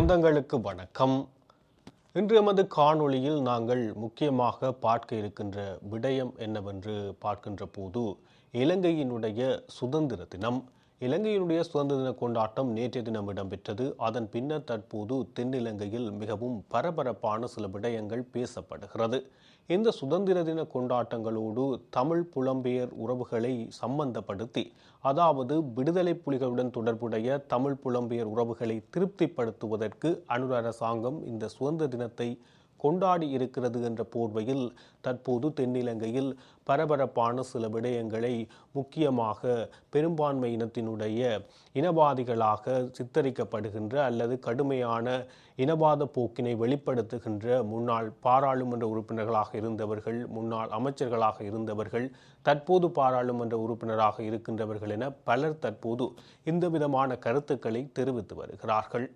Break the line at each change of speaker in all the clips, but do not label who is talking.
சொந்தங்களுக்கு வணக்கம். இன்று எமது காணொளியில் நாங்கள் முக்கியமாக பார்க்க இருக்கின்ற விடயம் என்னவென்று பார்க்கின்ற போது, இலங்கையினுடைய சுதந்திர தினம். இலங்கையினுடைய சுதந்திர தின கொண்டாட்டம் நேற்றைய தினம் இடம்பெற்றது. அதன் பின்னர் தற்போது தென்னிலங்கையில் மிகவும் பரபரப்பான சில விடயங்கள் பேசப்படுகிறது. இந்த சுதந்திர தின கொண்டாட்டங்களோடு தமிழ் புலம்பெயர் உறவுகளை சம்பந்தப்படுத்தி, அதாவது விடுதலை புலிகளுடன் தொடர்புடைய தமிழ் புலம்பெயர் உறவுகளை திருப்திப்படுத்துவதற்கு அனுர அரசாங்கம் இந்த சுதந்திர தினத்தை கொண்டாடி இருக்கிறது என்ற போர்வையில் தற்போது தென்னிலங்கையில் பரபரப்பான சில விடயங்களை, முக்கியமாக பெரும்பான்மை இனத்தினுடைய இனவாதிகளாக சித்தரிக்கப்படுகின்ற அல்லது கடுமையான இனவாத போக்கினை வெளிப்படுத்துகின்ற முன்னாள் பாராளுமன்ற உறுப்பினர்களாக இருந்தவர்கள், முன்னாள் அமைச்சர்களாக இருந்தவர்கள், தற்போது பாராளுமன்ற உறுப்பினராக இருக்கின்றவர்கள் என பலர் தற்போது இந்த விதமான கருத்துக்களை தெரிவித்து வருகிறார்கள்.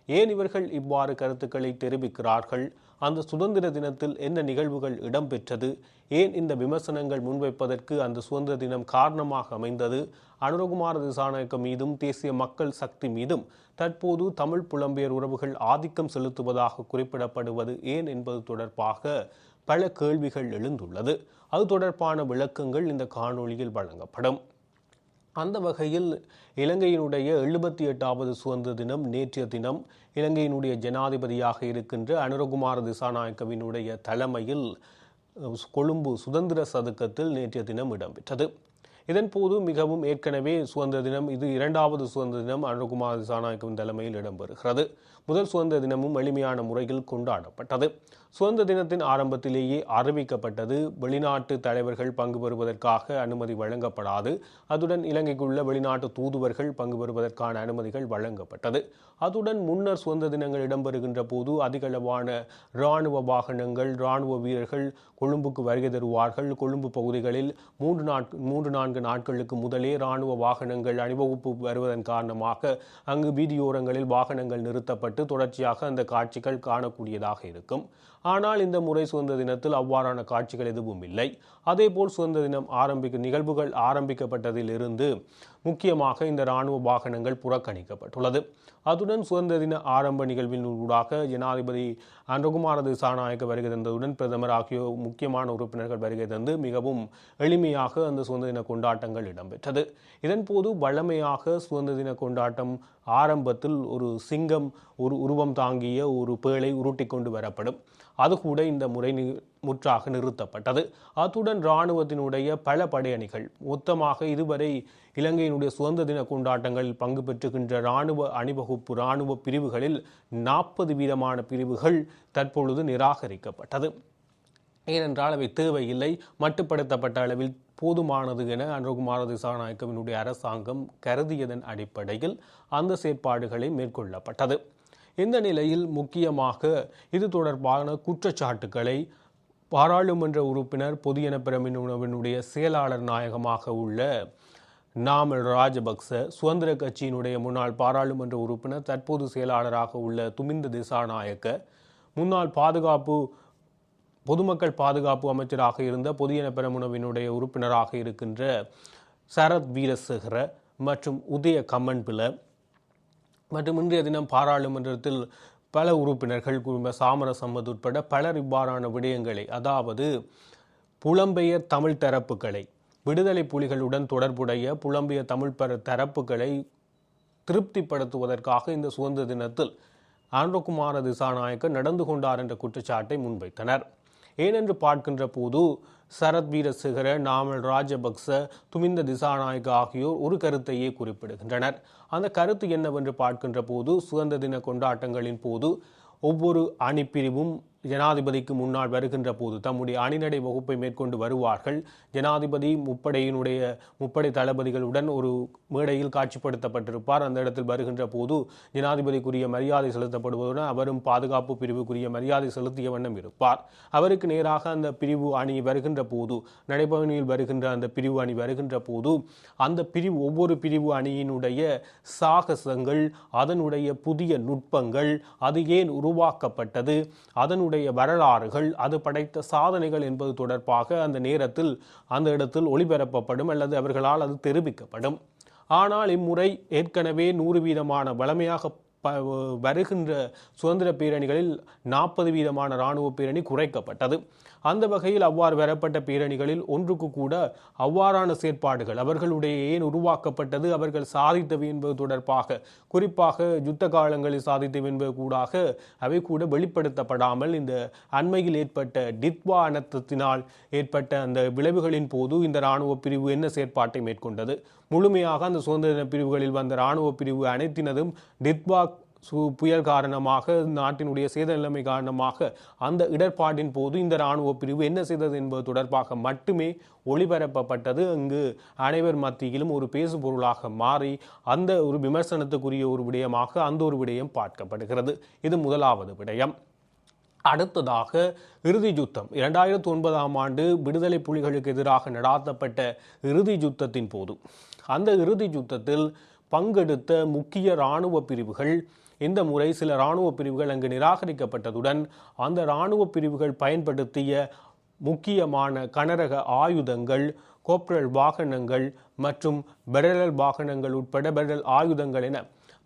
ஏன் இவர்கள் இவ்வாறு கருத்துக்களை தெரிவிக்கிறார்கள்? அந்த சுதந்திர தினத்தில் என்ன நிகழ்வுகள் இடம்பெற்றது? ஏன் இந்த விமர்சனங்கள் முன்வைப்பதற்கு அந்த சுதந்திர தினம் காரணமாக அமைந்தது? அனுரகுமார திசாநாயக்க மீதும் தேசிய மக்கள் சக்தி மீதும் தற்போது தமிழ் புலம்பெயர் உறவுகள் ஆதிக்கம் செலுத்துவதாக குறிப்பிடப்படுவது ஏன் என்பது தொடர்பாக பல கேள்விகள் எழுந்துள்ளது. அது தொடர்பான விளக்கங்கள் இந்த காணொளியில் வழங்கப்படும். அந்த வகையில் இலங்கையினுடைய 78வது சுதந்திர தினம் நேற்றைய தினம் இலங்கையினுடைய ஜனாதிபதியாக இருக்கின்ற அனுரகுமார திசாநாயக்கவினுடைய தலைமையில் கொழும்பு சுதந்திர சதுக்கத்தில் நேற்றைய தினம் இடம்பெற்றது. இதன்போது மிகவும் ஏற்கனவே சுதந்திர தினம், இது 2வது சுதந்திர தினம் அனுரகுமார திசாநாயக்கவின் தலைமையில் இடம்பெறுகிறது. முதல் சுதந்திர தினமும் எளிமையான முறையில் கொண்டாடப்பட்டது. சுதந்திர தினத்தின் ஆரம்பத்திலேயே அறிவிக்கப்பட்டது, வெளிநாட்டு தலைவர்கள் பங்கு பெறுவதற்காக அனுமதி வழங்கப்படாது. அதுடன் இலங்கைக்குள்ள வெளிநாட்டு தூதுவர்கள் பங்கு பெறுவதற்கான அனுமதிகள் வழங்கப்பட்டது. அதுடன் முன்னர் சுதந்திர தினங்கள் இடம்பெறுகின்ற போது அதிகளவான இராணுவ வாகனங்கள், இராணுவ வீரர்கள் கொழும்புக்கு வருகை தருவார்கள். கொழும்பு பகுதிகளில் 3-4 நாட்களுக்கு முதலே இராணுவ வாகனங்கள் அணிவகுப்பு வருவதன் காரணமாக அங்கு வீதியோரங்களில் வாகனங்கள் நிறுத்தப்பட்டு தொடர்ச்சியாக அந்த காட்சிகள் காணக்கூடியதாக இருக்கும். ஆனால் இந்த முறை சுதந்திர தினத்தில் அவ்வாறான காட்சிகள் எதுவும் இல்லை. அதேபோல் சுதந்திர தினம் நிகழ்வுகள் ஆரம்பிக்கப்பட்டதிலிருந்து முக்கியமாக இந்த இராணுவ வாகனங்கள் புறக்கணிக்கப்பட்டுள்ளது. அதுடன் சுதந்திர தின ஆரம்ப நிகழ்வின் ஊடாக ஜனாதிபதி அனுரகுமார திசாநாயக்க வருகை தந்ததுடன் பிரதமர் ஆகிய முக்கியமான உறுப்பினர்கள் வருகை தந்து மிகவும் எளிமையாக அந்த சுதந்திர தின கொண்டாட்டங்கள் இடம்பெற்றது. இதன்போது வழமையாக சுதந்திர தின கொண்டாட்டம் ஆரம்பத்தில் ஒரு சிங்கம், ஒரு உருவம் தாங்கிய ஒரு பேழை உருட்டி கொண்டு வரப்படும். அது கூட இந்த முறை முற்றாக நிறுத்தப்பட்டது. அத்துடன் இராணுவத்தினுடைய பல படையணிகள், மொத்தமாக இதுவரை இலங்கையினுடைய சுதந்திர தின கொண்டாட்டங்களில் பங்கு பெற்றுகின்ற இராணுவ அணிவகுப்பு இராணுவ பிரிவுகளில் 40% பிரிவுகள் தற்பொழுது நிராகரிக்கப்பட்டது. ஏனென்றால் அவை தேவையில்லை, மட்டுப்படுத்தப்பட்ட அளவில் போதுமானது என அனுரகுமார திசாநாயக்கவினுடைய அரசாங்கம் கருதியதன் அடிப்படையில் அந்த செயற்பாடுகளை மேற்கொள்ளப்பட்டது. இந்த நிலையில் முக்கியமாக இது தொடர்பான குற்றச்சாட்டுக்களை பாராளுமன்ற உறுப்பினர் பொதுஜன பெரமுனவினுடைய செயலாளர் நாயகமாக உள்ள நாமல் ராஜபக்ச, சுதந்திர கட்சியினுடைய முன்னாள் பாராளுமன்ற உறுப்பினர் தற்போது செயலாளராக உள்ள துமிந்த திசாநாயக்க, முன்னாள் பொதுமக்கள் பாதுகாப்பு அமைச்சராக இருந்த பொதுஜன பெரமுனவினுடைய உறுப்பினராக இருக்கின்ற சரத் வீரசேகர மற்றும் உதய கம்மன்பில மற்றும் இன்றைய தினம் பாராளுமன்றத்தில் பல உறுப்பினர்கள் சாமர சம்பத் உட்பட பலர் இவ்வாறான விடயங்களை, அதாவது புலம்பெயர் தமிழ் தரப்புகளை, விடுதலை புலிகளுடன் தொடர்புடைய புலம்பெயர் தமிழ் தரப்புகளை திருப்திப்படுத்துவதற்காக இந்த சுதந்திர தினத்தில் அனுரகுமார திசாநாயக்க நடந்து கொண்டார் என்ற குற்றச்சாட்டை முன்வைத்தனர். ஏனென்று பார்க்கின்ற போது சரத் வீரசேகர, நாமல் ராஜபக்ச, துமிந்த திசாநாயக்க ஆகியோர் ஒரு கருத்தையே குறிப்பிடுகின்றனர். அந்த கருத்து என்னவென்று பார்க்கின்ற போது, சுதந்திர தின கொண்டாட்டங்களின் போது ஒவ்வொரு அணிப்பிரிவும் ஜனாதிபதிக்கு முன்னால் வருகின்ற போது தம்முடைய அணிநடை வகுப்பை மேற்கொண்டு வருவார்கள். ஜனாதிபதி முப்படை தளபதிகளுடன் ஒரு மேடையில் காட்சிப்படுத்தப்பட்டிருப்பார். அந்த இடத்தில் வருகின்ற போது ஜனாதிபதிக்குரிய மரியாதை செலுத்தப்படுவதுடன் அவரும் பாதுகாப்பு பிரிவுக்குரிய மரியாதை செலுத்திய வண்ணம் இருப்பார். அவருக்கு நேராக அந்த பிரிவு அணி வருகின்ற போது, நடைபவனியில் வருகின்ற அந்த பிரிவு அணி வருகின்ற போது அந்த ஒவ்வொரு பிரிவு அணியினுடைய சாகசங்கள், அதனுடைய புதிய நுட்பங்கள், அது ஏன் உருவாக்கப்பட்டது, அதனுடைய வரலாறுகள், அது படைத்த சாதனைகள் என்பது தொடர்பாக அந்த இடத்தில் ஒளிபரப்பப்படும் அல்லது அவர்களால் அது தெரிவிக்கப்படும். ஆனால் இம்முறை ஏற்கனவே 100% வளமையாக வருகின்ற சுதந்திர பேரணிகளில் 40% இராணுவ பேரணி குறைக்கப்பட்டது. அந்த வகையில் அவ்வாறு வரப்பட்ட பேரணிகளில் ஒன்றுக்கு கூட அவ்வாறான செயற்பாடுகள் அவர்களுடைய ஏன் உருவாக்கப்பட்டது, அவர்கள் சாதித்தவை என்பது தொடர்பாக, குறிப்பாக யுத்த காலங்களில் சாதித்தவை என்பது கூடாக அவை கூட வெளிப்படுத்தப்படாமல் இந்த அண்மையில் ஏற்பட்ட டித்வா அனர்த்தத்தினால் ஏற்பட்ட அந்த விளைவுகளின் போது இந்த இராணுவ பிரிவு என்ன செயற்பாட்டை மேற்கொண்டது, முழுமையாக அந்த சுதந்திர பிரிவுகளில் வந்த இராணுவ பிரிவு அனைத்தினதும் டித்வா புயல் காரணமாக, நாட்டினுடைய சேத நிலைமை காரணமாக அந்த இடர்பாட்டின் போது இந்த இராணுவ பிரிவு என்ன செய்தது என்பது தொடர்பாக மட்டுமே ஒளிபரப்பப்பட்டது. அங்கு அனைவர் மத்தியிலும் ஒரு பேசு பொருளாக மாறி அந்த ஒரு விமர்சனத்துக்குரிய ஒரு விடயமாக அந்த ஒரு விடயம் பார்க்கப்படுகிறது. இது முதலாவது விடயம். அடுத்ததாக இறுதி யுத்தம் 2009 விடுதலை புலிகளுக்கு எதிராக நடாத்தப்பட்ட இறுதி யுத்தத்தின் போது அந்த இறுதி யுத்தத்தில் பங்கெடுத்த முக்கிய இராணுவ பிரிவுகள் இந்த முறை சில இராணுவ பிரிவுகள் அங்கு நிராகரிக்கப்பட்டதுடன் அந்த இராணுவ பிரிவுகள் பயன்படுத்திய முக்கியமான கனரக ஆயுதங்கள், கோப்ரல் வாகனங்கள் மற்றும் பெரல் வாகனங்கள் உட்பட பெரல் ஆயுதங்கள் என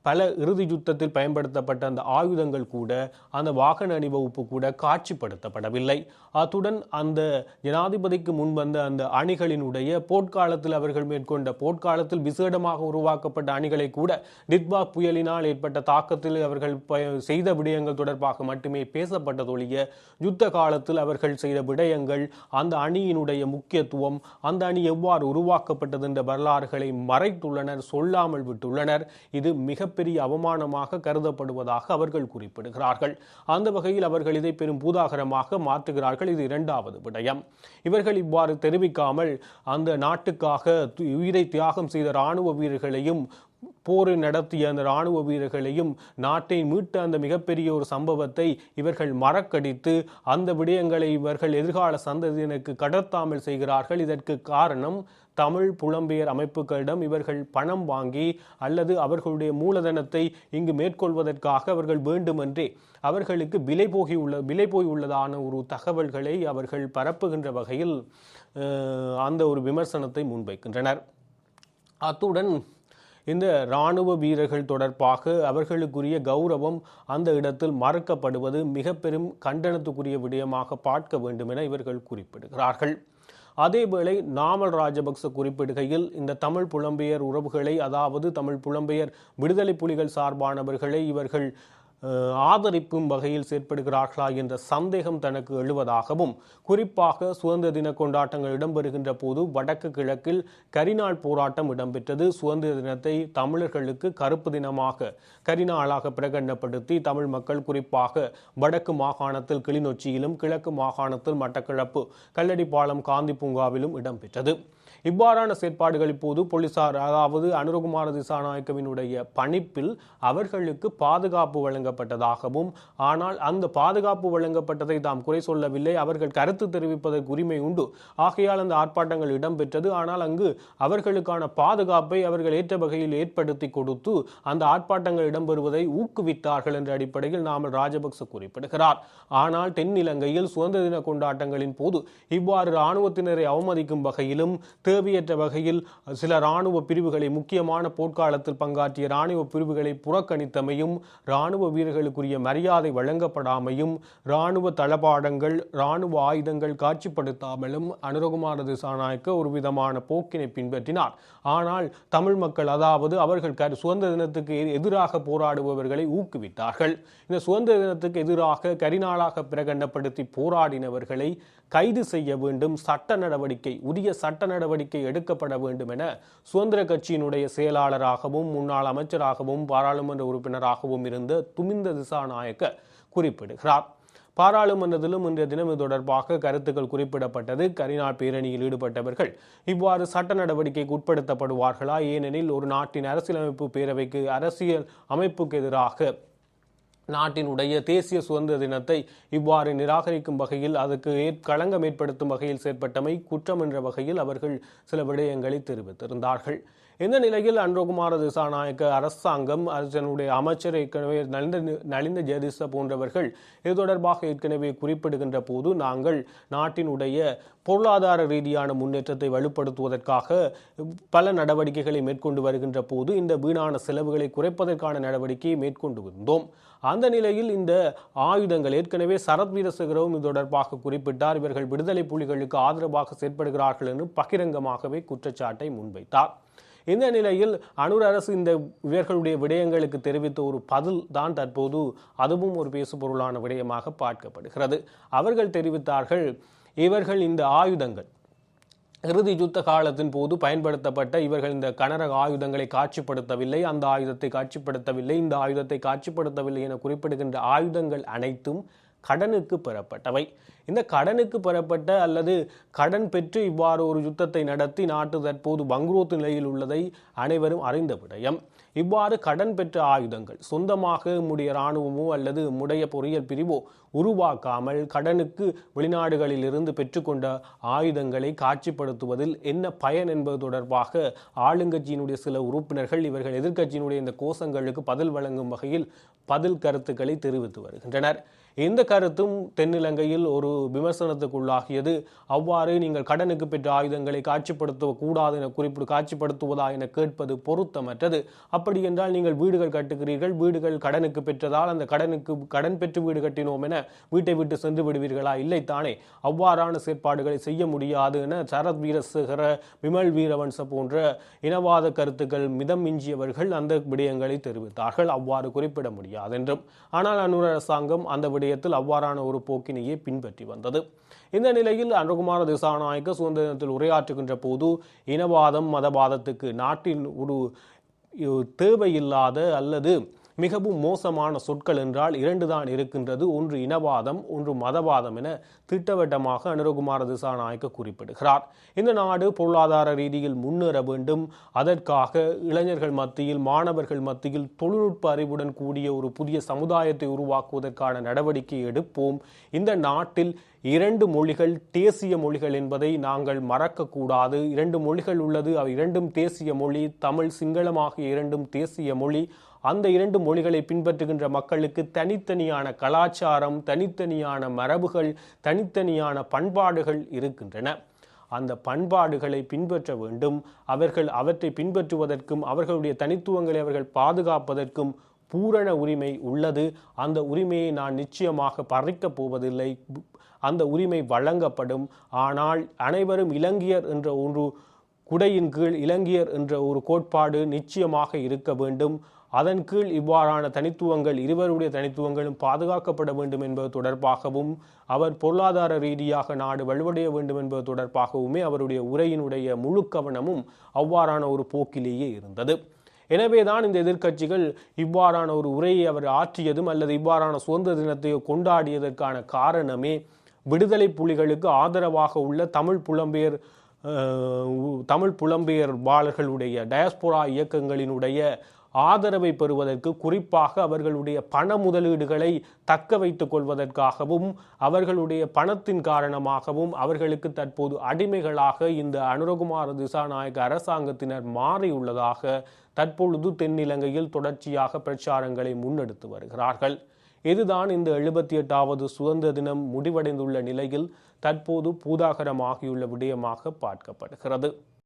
பல இறுதி யுத்தத்தில் பயன்படுத்தப்பட்ட அந்த ஆயுதங்கள் கூட, அந்த வாகன அணிவகுப்பு கூட காட்சிப்படுத்தப்படவில்லை. அத்துடன் அந்த ஜனாதிபதிக்கு முன்வந்த அந்த அணிகளினுடைய போர்க்காலத்தில் அவர்கள் மேற்கொண்ட போர்க்காலத்தில் விசேடமாக உருவாக்கப்பட்ட அணிகளை கூட டித்வா புயலினால் ஏற்பட்ட தாக்கத்தில் அவர்கள் செய்த விடயங்கள் தொடர்பாக மட்டுமே பேசப்பட்டதொழிய யுத்த காலத்தில் அவர்கள் செய்த விடயங்கள், அந்த அணியினுடைய முக்கியத்துவம், அந்த அணி எவ்வாறு உருவாக்கப்பட்டது என்ற வரலாறுகளை மறைத்துள்ளனர், சொல்லாமல் விட்டுள்ளனர். இது மிகப்பெரிய அவமானமாக கருதப்படுவதாக அவர்கள் குறிப்பிடுகிறார்கள். அந்த வகையில் அவர்கள் இதை பெரும் பூதாகரமாக மாற்றுகிறார்கள். இது இரண்டாவது விடயம். இவர்கள் இவ்வாறு தெரிவிக்காமல் அந்த நாட்டுக்காக உயிரை தியாகம் செய்த இராணுவ வீரர்களையும், போரை நடத்திய அந்த இராணுவ வீரர்களையும், நாட்டை மீட்ட அந்த மிகப்பெரிய ஒரு சம்பவத்தை இவர்கள் மறக்கடித்து அந்த விடயங்களை இவர்கள் எதிர்கால சந்ததியினருக்கு கடத்தாமல் செய்கிறார்கள். இதற்கு காரணம் தமிழ் புலம்பெயர் அமைப்புகளிடம் இவர்கள் பணம் வாங்கி அல்லது அவர்களுடைய மூலதனத்தை இங்கு மேற்கொள்வதற்காக அவர்கள் வேண்டுமென்றே அவர்களுக்கு விலை போய் உள்ளதான ஒரு தகவல்களை அவர்கள் பரப்புகின்ற வகையில் அந்த ஒரு விமர்சனத்தை முன்வைக்கின்றனர். அத்துடன் இந்த இராணுவ வீரர்கள் தொடர்பாக அவர்களுக்குரிய கௌரவம் அந்த இடத்தில் மறுக்கப்படுவது மிக பெரும் கண்டனத்துக்குரிய விடயமாக பார்க்க வேண்டும் என இவர்கள் குறிப்பிடுகிறார்கள். அதேவேளை நாமல் ராஜபக்ச குறிப்பிடுகையில் இந்த தமிழ் புலம்பெயர் உறவுகளை, அதாவது தமிழ் புலம்பெயர் விடுதலை புலிகள் சார்பானவர்களை இவர்கள் ஆதரிக்கும் வகையில் செயற்படுகிறார்களா என்ற சந்தேகம் தனக்கு எழுவதாகவும், குறிப்பாக சுதந்திர தின கொண்டாட்டங்கள் இடம்பெறுகின்ற போது வடக்கு கிழக்கில் கரிநாள் போராட்டம் இடம்பெற்றது. சுதந்திர தினத்தை தமிழர்களுக்கு கருப்பு தினமாக கரிநாளாக பிரகடனப்படுத்தி தமிழ் மக்கள் குறிப்பாக வடக்கு மாகாணத்தில் கிளிநொச்சியிலும், கிழக்கு மாகாணத்தில் மட்டக்களப்பு கல்லடிப்பாலம் காந்தி பூங்காவிலும் இடம்பெற்றது. இவ்வாறான செயற்பாடுகள் இப்போது போலீசார், அதாவது அனுரகுமார திசாநாயக்கவினுடைய பணிப்பில் அவர்களுக்கு பாதுகாப்பு வழங்கப்பட்டதாகவும், ஆனால் அந்த பாதுகாப்பு வழங்கப்பட்டதை தாம் குறை சொல்லவில்லை, அவர்கள் கருத்து தெரிவிப்பதற்கு உரிமை உண்டு, ஆகையால் அந்த ஆர்ப்பாட்டங்கள் இடம்பெற்றது. ஆனால் அங்கு அவர்களுக்கான பாதுகாப்பை அவர்கள் ஏற்ற வகையில் ஏற்படுத்தி கொடுத்து அந்த ஆர்ப்பாட்டங்கள் இடம்பெறுவதை ஊக்குவித்தார்கள் என்ற அடிப்படையில் நாமல் ராஜபக்ச குறிப்பிடுகிறார். ஆனால் தென்னிலங்கையில் சுதந்திர தின கொண்டாட்டங்களின் போது இவ்வாறு இராணுவத்தினரை அவமதிக்கும் வகையிலும், தேவையற்ற வகையில் சில இராணுவ பிரிவுகளை, முக்கியமான போர்க்காலத்தில் பங்காற்றிய இராணுவ பிரிவுகளை புறக்கணித்தமையும், இராணுவ வீரர்களுக்குரிய மரியாதை வழங்கப்படாமையும், இராணுவ தளபாடங்கள், இராணுவ ஆயுதங்கள் காட்சிப்படுத்தாமலும் அனுரகுமார திசாநாயக்க ஒரு விதமான போக்கினை பின்பற்றினார். ஆனால் தமிழ் மக்கள், அதாவது அவர்கள் சுதந்திர தினத்துக்கு எதிராக போராடுபவர்களை ஊக்குவித்தார்கள். இந்த சுதந்திர தினத்துக்கு எதிராக கரிநாளாக பிரகடனப்படுத்தி போராடினவர்களை கைது செய்ய வேண்டும், சட்ட நடவடிக்கை, உரிய சட்ட நடவடிக்கை எடுக்கப்பட வேண்டும் என சுதந்திர கட்சியினுடைய செயலாளராகவும் முன்னாள் அமைச்சராகவும் பாராளுமன்ற உறுப்பினராகவும் இருந்த துமிந்த திசாநாயக்க குறிப்பிடுகிறார். பாராளுமன்றத்திலும் இன்றைய தினம் இது தொடர்பாக கருத்துக்கள் குறிப்பிடப்பட்டது. கரிநாள் பேரணியில் ஈடுபட்டவர்கள் இவ்வாறு சட்ட நடவடிக்கைக்கு உட்படுத்தப்படுவார்களா? ஏனெனில் ஒரு நாட்டின் அரசியலமைப்பு பேரவைக்கு, அரசியல் அமைப்புக்கு எதிராக நாட்டினுடைய தேசிய சுதந்திர தினத்தை இவ்வாறு நிராகரிக்கும் வகையில், அதற்கு களங்கம் ஏற்படுத்தும் வகையில் செயற்பட்டமை குற்றம் என்ற வகையில் அவர்கள் சில விடயங்களை தெரிவித்திருந்தார்கள். இந்த நிலையில் அனுரகுமார திசாநாயக்க அரசாங்கம் அதனுடைய அமைச்சர் ஏற்கனவே நலிந்த ஜெயதிச போன்றவர்கள் இது தொடர்பாக ஏற்கனவே குறிப்பிடுகின்ற போது நாங்கள் நாட்டினுடைய பொருளாதார ரீதியான முன்னேற்றத்தை வலுப்படுத்துவதற்காக பல நடவடிக்கைகளை மேற்கொண்டு வருகின்ற போது இந்த வீணான செலவுகளை குறைப்பதற்கான நடவடிக்கையை மேற்கொண்டு வந்தோம். அந்த நிலையில் இந்த ஆயுதங்கள் ஏற்கனவே சரத் வீரசேகரவும் இது தொடர்பாக குறிப்பிட்டார். இவர்கள் விடுதலை புலிகளுக்கு ஆதரவாக செயற்படுகிறார்கள் என்று பகிரங்கமாகவே குற்றச்சாட்டை முன்வைத்தார். இந்த நிலையில் அனுர் அரசு இந்த இவர்களுடைய விடயங்களுக்கு தெரிவித்த ஒரு பதில் தான் தற்போது அதுவும் ஒரு பேசுபொருளான விடயமாக பார்க்கப்படுகிறது. அவர்கள் தெரிவித்தார்கள், இவர்கள் இந்த ஆயுதங்கள் இறுதி யுத்த காலத்தின் போது பயன்படுத்தப்பட்ட இவர்கள் இந்த கனரக ஆயுதங்களை காட்சிப்படுத்தவில்லை, அந்த ஆயுதத்தை காட்சிப்படுத்தவில்லை, இந்த ஆயுதத்தை காட்சிப்படுத்தவில்லை என குறிப்பிடுகின்ற ஆயுதங்கள் அனைத்தும் கடனுக்கு பெறப்பட்டவை. இந்த கடனுக்கு பெறப்பட்ட அல்லது கடன் பெற்று இவ்வாறு ஒரு யுத்தத்தை நடத்தி நாட்டு தற்போது பங்குரோத்து நிலையில் உள்ளதை அனைவரும் அறிந்த விடயம். இவ்வாறு கடன் பெற்ற ஆயுதங்கள் சொந்தமாக நம்முடைய இராணுவமோ அல்லது நம்முடைய பொறியியல் பிரிவோ உருவாக்காமல் கடனுக்கு வெளிநாடுகளில் இருந்து பெற்றுக்கொண்ட ஆயுதங்களை காட்சிப்படுத்துவதில் என்ன பயன் என்பது தொடர்பாக ஆளுங்கட்சியினுடைய சில உறுப்பினர்கள் இவர்கள் எதிர்க்கட்சியினுடைய இந்த கோஷங்களுக்கு பதில் வழங்கும் வகையில் பதில் கருத்துக்களை தெரிவித்து வருகின்றனர். இந்த கருத்தும் தென்னிலங்கையில் ஒரு விமர்சனத்துக்குள்ளாகியது. அவ்வாறு நீங்கள் கடனுக்கு பெற்ற ஆயுதங்களை காட்சிப்படுத்த கூடாது என காட்சிப்படுத்துவதா என கேட்பது பொருத்தமற்றது. அப்படி என்றால் நீங்கள் வீடுகள் கட்டுகிறீர்கள், வீடுகள் கடனுக்கு பெற்றதால் அந்த கடன் பெற்று வீடு கட்டினோம் என வீட்டை விட்டு சென்று விடுவீர்களா? இல்லைத்தானே. அவ்வாறான செயற்பாடுகளை செய்ய முடியாது என சரத் வீரசேகர, விமல் வீரவன்ச போன்ற இனவாத கருத்துக்கள் மிதம் மிஞ்சியவர்கள் அந்த விடயங்களை தெரிவித்தார்கள். அவ்வாறு குறிப்பிட முடியாது என்றும். ஆனால் அனுர அரசாங்கம் அந்த விடயத்தில் அவ்வாறான ஒரு போக்கினையே பின்பற்றி வந்தது. இந்த நிலையில் அனுரகுமார திசாநாயக்க சுதந்திர தினத்தில் உரையாற்றுகின்ற போது இனவாதம் மதவாதத்துக்கு நாட்டின் ஒரு தேவையில்லாத அல்லது மிகவும் மோசமான சொற்கள் என்றால் இரண்டு தான் இருக்கின்றது, ஒன்று இனவாதம், ஒன்று மதவாதம் என திட்டவட்டமாக அனுரகுமார திசாநாயக்க குறிப்பிடுகிறார். இந்த நாடு பொருளாதார ரீதியில் முன்னேற வேண்டும், அதற்காக இளைஞர்கள் மத்தியில் மாணவர்கள் மத்தியில் தொழில்நுட்ப அறிவுடன் கூடிய ஒரு புதிய சமுதாயத்தை உருவாக்குவதற்கான நடவடிக்கை எடுப்போம். இந்த நாட்டில் இரண்டு மொழிகள் தேசிய மொழிகள் என்பதை நாங்கள் மறக்கக்கூடாது. இரண்டு மொழிகள் உள்ளது, அவை இரண்டும் தேசிய மொழி, தமிழ் சிங்களமாக இரண்டும் தேசிய மொழி. அந்த இரண்டு மொழிகளை பின்பற்றுகின்ற மக்களுக்கு தனித்தனியான கலாச்சாரம், தனித்தனியான மரபுகள், தனித்தனியான பண்பாடுகள் இருக்கின்றன. அந்த பண்பாடுகளை பின்பற்ற வேண்டும். அவர்கள் அவற்றை பின்பற்றுவதற்கும் அவர்களுடைய தனித்துவங்களை அவர்கள் பாதுகாப்பதற்கும் பூரண உரிமை உள்ளது. அந்த உரிமையை நான் நிச்சயமாக பறிக்கப் போவதில்லை. அந்த உரிமை வழங்கப்படும். ஆனால் அனைவரும் இலங்கையர் என்ற ஒரு குடையின் கீழ் இலங்கையர் என்ற ஒரு கோட்பாடு நிச்சயமாக இருக்க வேண்டும். அதன் கீழ் இவ்வாறான தனித்துவங்கள் இருவருடைய தனித்துவங்களும் பாதுகாக்கப்பட வேண்டும் என்பது தொடர்பாகவும் அவர் பொருளாதார ரீதியாக நாடு வலுவடைய வேண்டும் என்பது தொடர்பாகவுமே அவருடைய உரையினுடைய முழு கவனமும் அவ்வாறான ஒரு போக்கிலேயே இருந்தது. எனவேதான் இந்த எதிர்க்கட்சிகள் இவ்வாறான ஒரு உரையை அவர் ஆற்றியதும் அல்லது இவ்வாறான சுதந்திர தினத்தை கொண்டாடியதற்கான காரணமே விடுதலை புலிகளுக்கு ஆதரவாக உள்ள தமிழ் புலம்பெயர்வாளர்களுடைய டயஸ்போரா இயக்கங்களினுடைய ஆதரவை பெறுவதற்கு, குறிப்பாக அவர்களுடைய பண முதலீடுகளை தக்க வைத்துக் கொள்வதற்காகவும் அவர்களுடைய பணத்தின் காரணமாகவும் அவர்களுக்கு தற்போது அடிமைகளாக இந்த அனுரகுமார திசாநாயக்க அரசாங்கத்தினர் மாறியுள்ளதாக தற்பொழுது தென்னிலங்கையில் தொடர்ச்சியாக பிரச்சாரங்களை முன்னெடுத்து வருகிறார்கள். இதுதான் இந்த 78வது சுதந்திர தினம் முடிவடைந்துள்ள நிலையில் தற்போது பூதாகரமாகியுள்ள விடயமாக பார்க்கப்படுகிறது.